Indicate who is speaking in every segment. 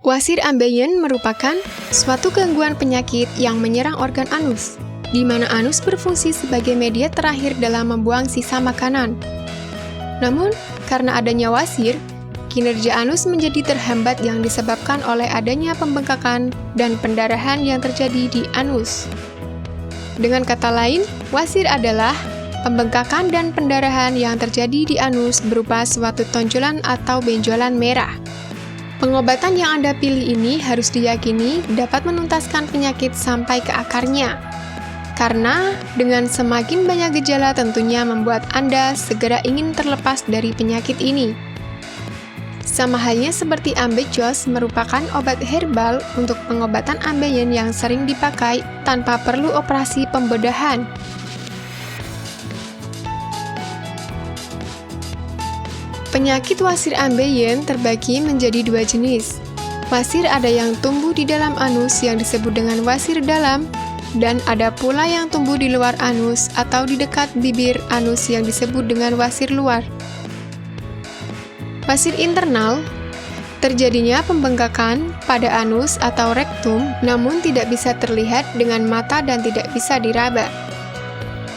Speaker 1: Wasir ambeien merupakan suatu gangguan penyakit yang menyerang organ anus, di mana anus berfungsi sebagai media terakhir dalam membuang sisa makanan. Namun, karena adanya wasir, kinerja anus menjadi terhambat yang disebabkan oleh adanya pembengkakan dan pendarahan yang terjadi di anus. Dengan kata lain, wasir adalah pembengkakan dan pendarahan yang terjadi di anus berupa suatu tonjolan atau benjolan merah. Pengobatan yang Anda pilih ini harus diyakini dapat menuntaskan penyakit sampai ke akarnya. Karena dengan semakin banyak gejala tentunya membuat Anda segera ingin terlepas dari penyakit ini. Sama halnya seperti ambejos merupakan obat herbal untuk pengobatan ambeien yang sering dipakai tanpa perlu operasi pembedahan. Penyakit wasir ambeien terbagi menjadi dua jenis. Wasir ada yang tumbuh di dalam anus yang disebut dengan wasir dalam, dan ada pula yang tumbuh di luar anus atau di dekat bibir anus yang disebut dengan wasir luar. Wasir internal, terjadinya pembengkakan pada anus atau rektum, namun tidak bisa terlihat dengan mata dan tidak bisa diraba.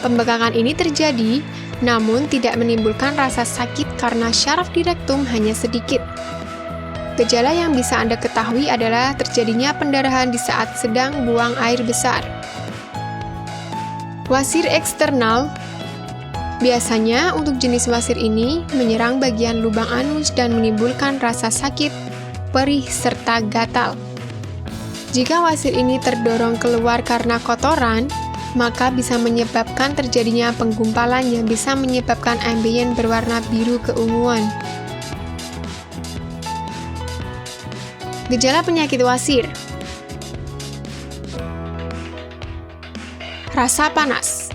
Speaker 1: Pembengkakan ini terjadi, namun tidak menimbulkan rasa sakit karena syaraf di rektum hanya sedikit. Gejala yang bisa Anda ketahui adalah terjadinya pendarahan di saat sedang buang air besar. Wasir eksternal, biasanya untuk jenis wasir ini menyerang bagian lubang anus dan menimbulkan rasa sakit, perih, serta gatal. Jika wasir ini terdorong keluar karena kotoran, maka bisa menyebabkan terjadinya penggumpalan yang bisa menyebabkan ambeien berwarna biru keunguan. Gejala penyakit wasir. Rasa panas.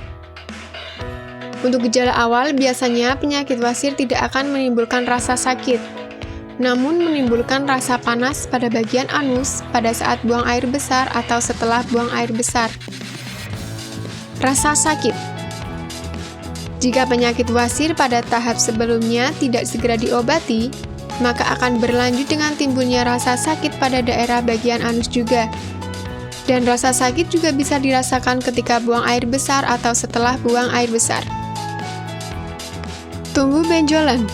Speaker 1: Untuk gejala awal, biasanya penyakit wasir tidak akan menimbulkan rasa sakit, namun menimbulkan rasa panas pada bagian anus pada saat buang air besar atau setelah buang air besar. Rasa sakit. Jika penyakit wasir pada tahap sebelumnya tidak segera diobati, maka akan berlanjut dengan timbulnya rasa sakit pada daerah bagian anus juga. Dan rasa sakit juga bisa dirasakan ketika buang air besar atau setelah buang air besar. Tumbuh benjolan.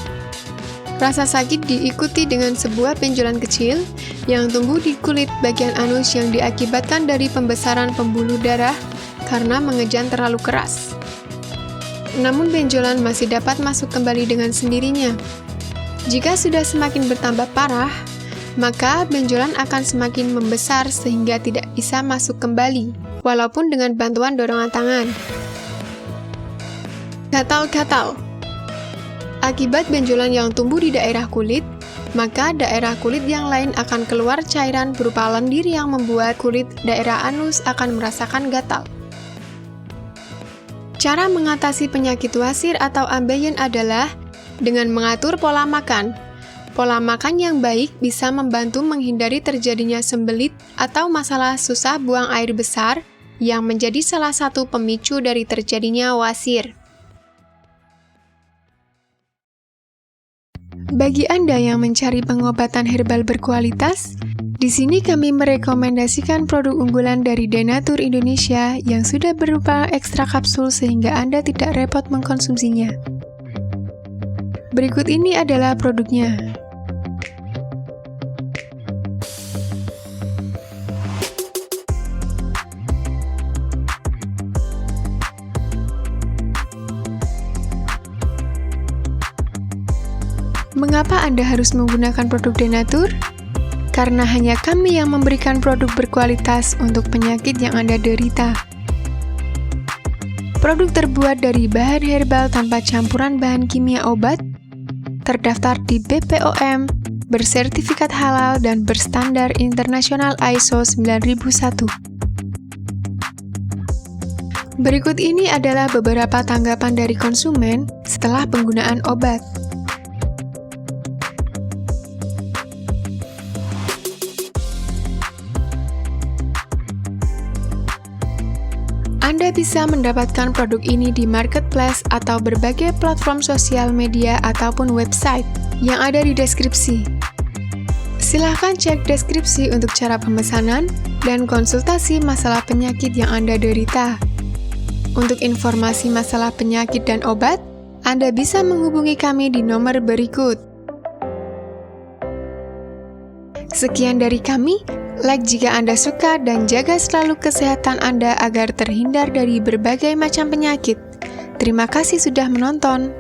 Speaker 1: Rasa sakit diikuti dengan sebuah benjolan kecil yang tumbuh di kulit bagian anus yang diakibatkan dari pembesaran pembuluh darah karena mengejan terlalu keras. Namun benjolan masih dapat masuk kembali dengan sendirinya. Jika sudah semakin bertambah parah, maka benjolan akan semakin membesar sehingga tidak bisa masuk kembali, walaupun dengan bantuan dorongan tangan. Gatal-gatal. Akibat benjolan yang tumbuh di daerah kulit, maka daerah kulit yang lain akan keluar cairan berupa lendir yang membuat kulit daerah anus akan merasakan gatal. Cara mengatasi penyakit wasir atau ambeien adalah dengan mengatur pola makan. Pola makan yang baik bisa membantu menghindari terjadinya sembelit atau masalah susah buang air besar yang menjadi salah satu pemicu dari terjadinya wasir. Bagi Anda yang mencari pengobatan herbal berkualitas, di sini kami merekomendasikan produk unggulan dari Denatur Indonesia yang sudah berupa ekstra kapsul sehingga Anda tidak repot mengkonsumsinya. Berikut ini adalah produknya. Mengapa Anda harus menggunakan produk Denatur? Karena hanya kami yang memberikan produk berkualitas untuk penyakit yang Anda derita. Produk terbuat dari bahan herbal tanpa campuran bahan kimia obat, terdaftar di BPOM, bersertifikat halal dan berstandar internasional ISO 9001. Berikut ini adalah beberapa tanggapan dari konsumen setelah penggunaan obat. Anda bisa mendapatkan produk ini di marketplace atau berbagai platform sosial media ataupun website yang ada di deskripsi. Silahkan cek deskripsi untuk cara pemesanan dan konsultasi masalah penyakit yang Anda derita. Untuk informasi masalah penyakit dan obat, Anda bisa menghubungi kami di nomor berikut. Sekian dari kami, like jika Anda suka dan jaga selalu kesehatan Anda agar terhindar dari berbagai macam penyakit. Terima kasih sudah menonton.